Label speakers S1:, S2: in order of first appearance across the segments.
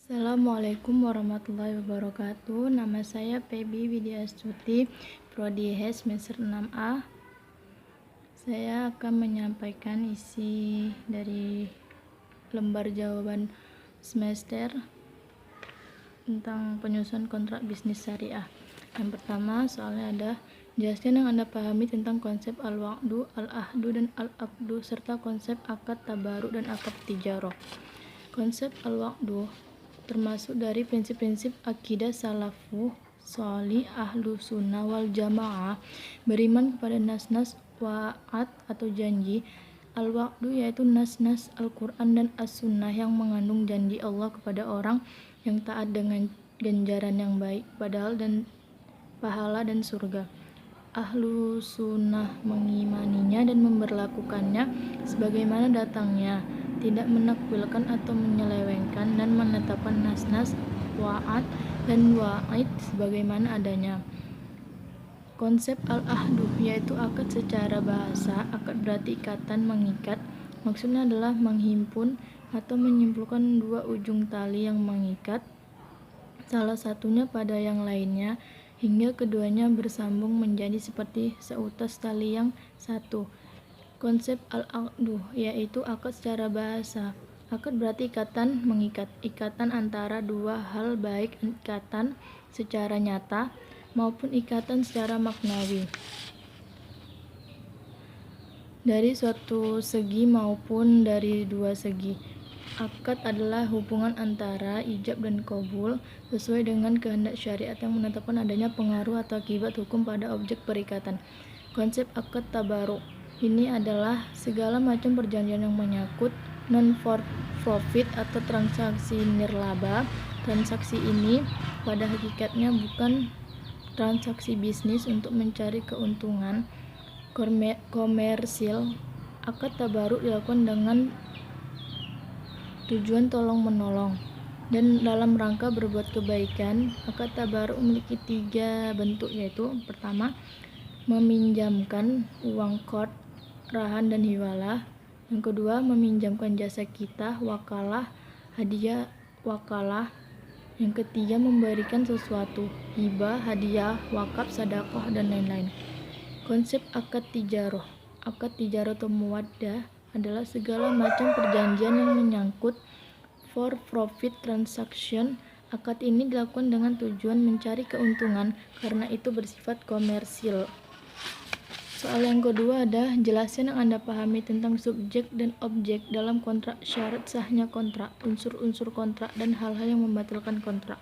S1: Assalamualaikum warahmatullahi wabarakatuh. Nama saya Feby Widyastuti, Prodi HES semester 6A. Saya akan menyampaikan isi dari lembar jawaban semester tentang penyusunan kontrak bisnis syariah. Yang pertama, soalnya ada jelaskan yang Anda pahami tentang konsep al-waqdu, al-ahdu, dan al-aqdu serta konsep akad tabaruk dan akad tijarah. Konsep al-waqdu termasuk dari prinsip-prinsip akidah salafu sholih ahlu sunnah wal jamaah, beriman kepada nas-nas wa'ad atau janji. Al-waqdu yaitu nas-nas Al-Quran dan As-Sunnah yang mengandung janji Allah kepada orang yang taat dengan ganjaran yang baik, pahala dan surga. Ahlu sunnah mengimaninya dan memberlakukannya sebagaimana datangnya, tidak menakwilkan atau menyelewengkan, dan menetapkan nas-nas wa'ad dan wa'id sebagaimana adanya. Konsep al-ahdu yaitu akad secara bahasa. Akad berarti ikatan, mengikat. Maksudnya adalah menghimpun atau menyimpulkan dua ujung tali yang mengikat salah satunya pada yang lainnya hingga keduanya bersambung menjadi seperti seutas tali yang satu. Konsep al-aqdu yaitu akad secara bahasa. Akad berarti ikatan, mengikat. Ikatan antara dua hal, baik ikatan secara nyata maupun ikatan secara maknawi, dari suatu segi maupun dari dua segi. Akad adalah hubungan antara ijab dan qabul sesuai dengan kehendak syariat yang menetapkan adanya pengaruh atau akibat hukum pada objek perikatan. Konsep akad tabaruk ini adalah segala macam perjanjian yang menyangkut non-for-profit atau transaksi nirlaba. Transaksi ini pada hakikatnya bukan transaksi bisnis untuk mencari keuntungan komersil. Akad tabaruk dilakukan dengan tujuan tolong-menolong dan dalam rangka berbuat kebaikan. Akad tabaruk memiliki 3 bentuk, yaitu pertama, meminjamkan uang qard, rahan, dan hiwalah. Yang kedua, meminjamkan jasa kita, wakalah, hadiah, wakalah. Yang ketiga, memberikan sesuatu, hibah, hadiah, wakaf, sedekah, dan lain-lain. Konsep akad tijarah. Akad tijarah atau muwaddah adalah segala macam perjanjian yang menyangkut for profit transaction. Akad ini dilakukan dengan tujuan mencari keuntungan karena itu bersifat komersil. Soal yang kedua ada jelaskan yang Anda pahami tentang subjek dan objek dalam kontrak, syarat sahnya kontrak, unsur-unsur kontrak, dan hal-hal yang membatalkan kontrak.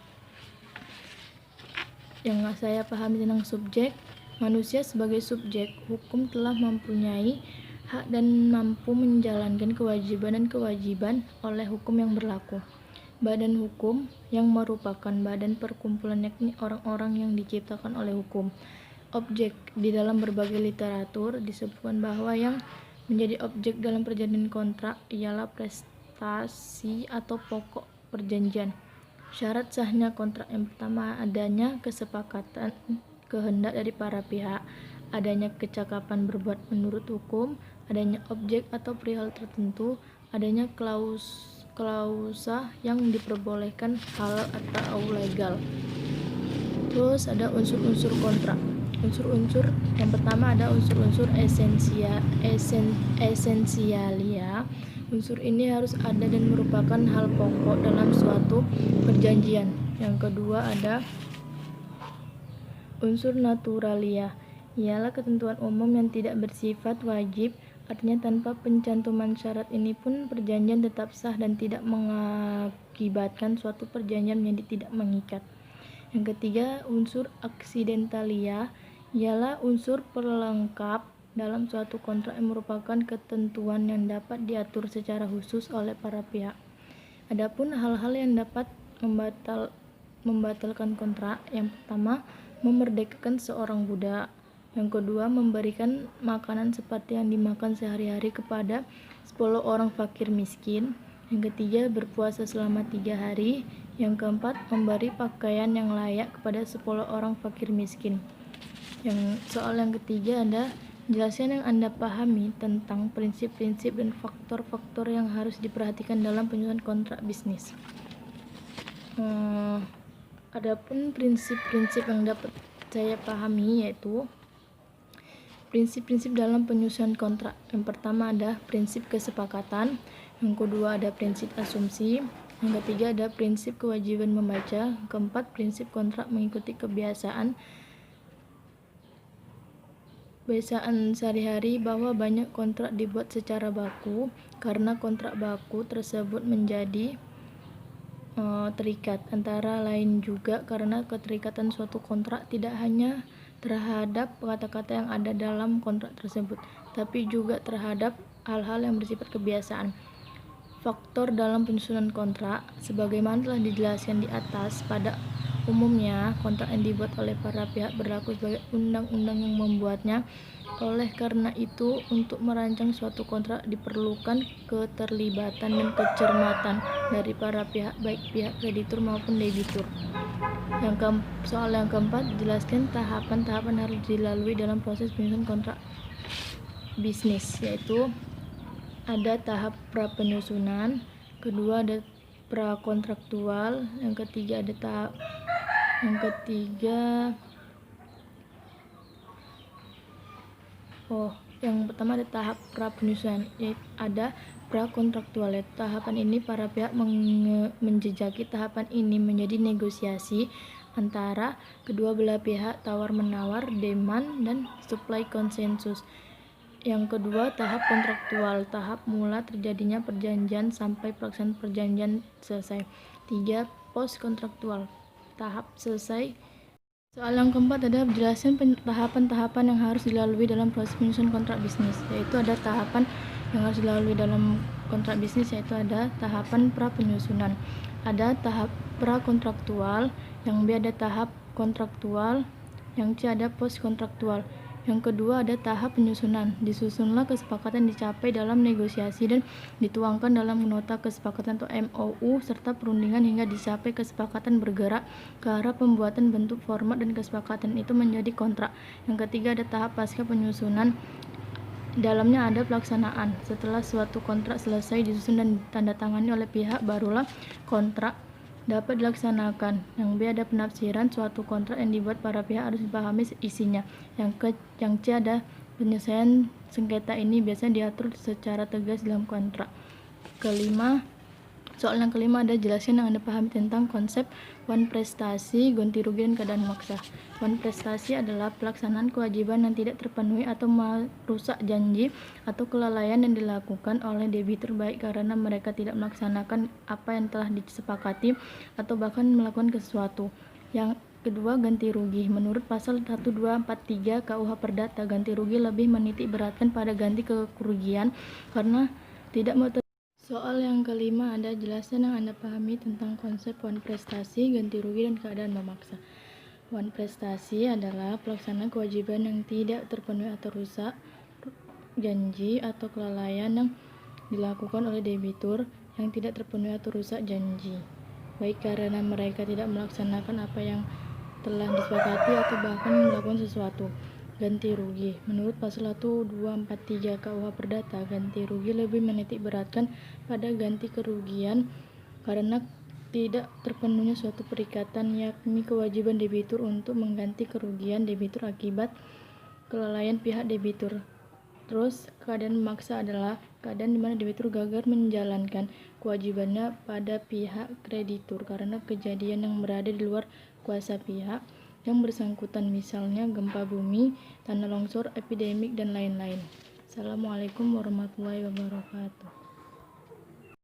S1: Yang saya pahami tentang subjek, manusia sebagai subjek hukum telah mempunyai hak dan mampu menjalankan kewajiban dan kewajiban oleh hukum yang berlaku. Badan hukum yang merupakan badan perkumpulan yakni orang-orang yang diciptakan oleh hukum. Objek di dalam berbagai literatur disebutkan bahwa yang menjadi objek dalam perjanjian kontrak ialah prestasi atau pokok perjanjian. Syarat sahnya kontrak yang pertama adanya kesepakatan kehendak dari para pihak, adanya kecakapan berbuat menurut hukum, adanya objek atau perihal tertentu, adanya klausa yang diperbolehkan halal atau legal. Terus ada unsur-unsur kontrak. Unsur-unsur yang pertama ada unsur-unsur esensialia. Unsur ini harus ada dan merupakan hal pokok dalam suatu perjanjian. Yang kedua ada unsur naturalia, ialah ketentuan umum yang tidak bersifat wajib. Artinya tanpa pencantuman syarat ini pun perjanjian tetap sah dan tidak mengakibatkan suatu perjanjian menjadi tidak mengikat. Yang ketiga, unsur aksidentalia, ialah unsur pelengkap dalam suatu kontrak yang merupakan ketentuan yang dapat diatur secara khusus oleh para pihak. Adapun hal-hal yang dapat membatalkan kontrak, yang pertama, memerdekakan seorang budak. Yang kedua, memberikan makanan seperti yang dimakan sehari-hari kepada 10 orang fakir miskin. Yang ketiga, berpuasa selama 3 hari. Yang keempat, memberi pakaian yang layak kepada 10 orang fakir miskin. Soal yang ketiga ada jelaskan yang Anda pahami tentang prinsip-prinsip dan faktor-faktor yang harus diperhatikan dalam penyusunan kontrak bisnis. Adapun prinsip-prinsip yang dapat saya pahami yaitu prinsip-prinsip dalam penyusunan kontrak. Yang pertama ada prinsip kesepakatan, yang kedua ada prinsip asumsi, yang ketiga ada prinsip kewajiban membaca, keempat prinsip kontrak mengikuti kebiasaan sehari-hari bahwa banyak kontrak dibuat secara baku karena kontrak baku tersebut menjadi terikat. Antara lain juga karena keterikatan suatu kontrak tidak hanya terhadap kata-kata yang ada dalam kontrak tersebut, tapi juga terhadap hal-hal yang bersifat kebiasaan. Faktor dalam penyusunan kontrak, sebagaimana telah dijelaskan di atas, pada umumnya kontrak yang dibuat oleh para pihak berlaku sebagai undang-undang yang membuatnya. Oleh karena itu, untuk merancang suatu kontrak diperlukan keterlibatan dan kecermatan dari para pihak, baik pihak kreditur maupun debitur. Soal yang keempat, jelaskan tahapan-tahapan harus dilalui dalam proses penyusunan kontrak bisnis, yaitu ada tahap pra-penyusunan, kedua ada pra-kontraktual, yang ketiga yang pertama ada tahap pra-penyusunan, yaitu ada pra-kontraktual. Tahapan ini para pihak menjejaki tahapan ini menjadi negosiasi antara kedua belah pihak, tawar-menawar, demand dan supply konsensus. Yang kedua, tahap kontraktual, tahap mula terjadinya perjanjian sampai pelaksanaan perjanjian selesai. 3. Post kontraktual, tahap selesai. Soal yang keempat ada jelaskan tahapan-tahapan yang harus dilalui dalam proses penyusunan kontrak bisnis, yaitu ada tahapan yang harus dilalui dalam kontrak bisnis, yaitu ada tahapan pra-penyusunan, ada tahap pra-kontraktual, yang B ada tahap kontraktual, yang C ada post kontraktual. Yang kedua ada tahap penyusunan, disusunlah kesepakatan dicapai dalam negosiasi dan dituangkan dalam nota kesepakatan atau MOU serta perundingan hingga dicapai kesepakatan bergerak ke arah pembuatan bentuk format dan kesepakatan itu menjadi kontrak. Yang ketiga ada tahap pasca penyusunan, dalamnya ada pelaksanaan. Setelah suatu kontrak selesai disusun dan ditandatangani oleh pihak, barulah kontrak dapat dilaksanakan. Yang B ada penafsiran, suatu kontrak yang dibuat para pihak harus dipahami isinya. Yang C ada penyelesaian sengketa, ini biasanya diatur secara tegas dalam kontrak. Soal yang kelima ada jelaskan yang Anda pahami tentang konsep wan prestasi, ganti rugi dan keadaan maksa. Wan prestasi adalah pelaksanaan kewajiban yang tidak terpenuhi atau merusak janji atau kelalaian yang dilakukan oleh debitur, baik karena mereka tidak melaksanakan apa yang telah disepakati atau bahkan melakukan sesuatu. Yang kedua, ganti rugi. Menurut pasal 1243 KUH Perdata, ganti rugi lebih menitik beratkan pada ganti kerugian karena tidak Soal yang kelima ada jelasan yang Anda pahami tentang konsep wan prestasi, ganti rugi dan keadaan memaksa. Wan prestasi adalah pelaksanaan kewajiban yang tidak terpenuhi atau rusak janji atau kelalaian yang dilakukan oleh debitur yang tidak terpenuhi atau rusak janji, baik karena mereka tidak melaksanakan apa yang telah disepakati atau bahkan melakukan sesuatu. Ganti rugi. Menurut pasal 1243 KUH Perdata, ganti rugi lebih menitik beratkan pada ganti kerugian karena tidak terpenuhnya suatu perikatan, yakni kewajiban debitur untuk mengganti kerugian debitur akibat kelalaian pihak debitur. Terus keadaan memaksa adalah keadaan di mana debitur gagal menjalankan kewajibannya pada pihak kreditur karena kejadian yang berada di luar kuasa pihak yang bersangkutan, misalnya gempa bumi, tanah longsor, epidemik, dan lain-lain. Assalamualaikum warahmatullahi wabarakatuh.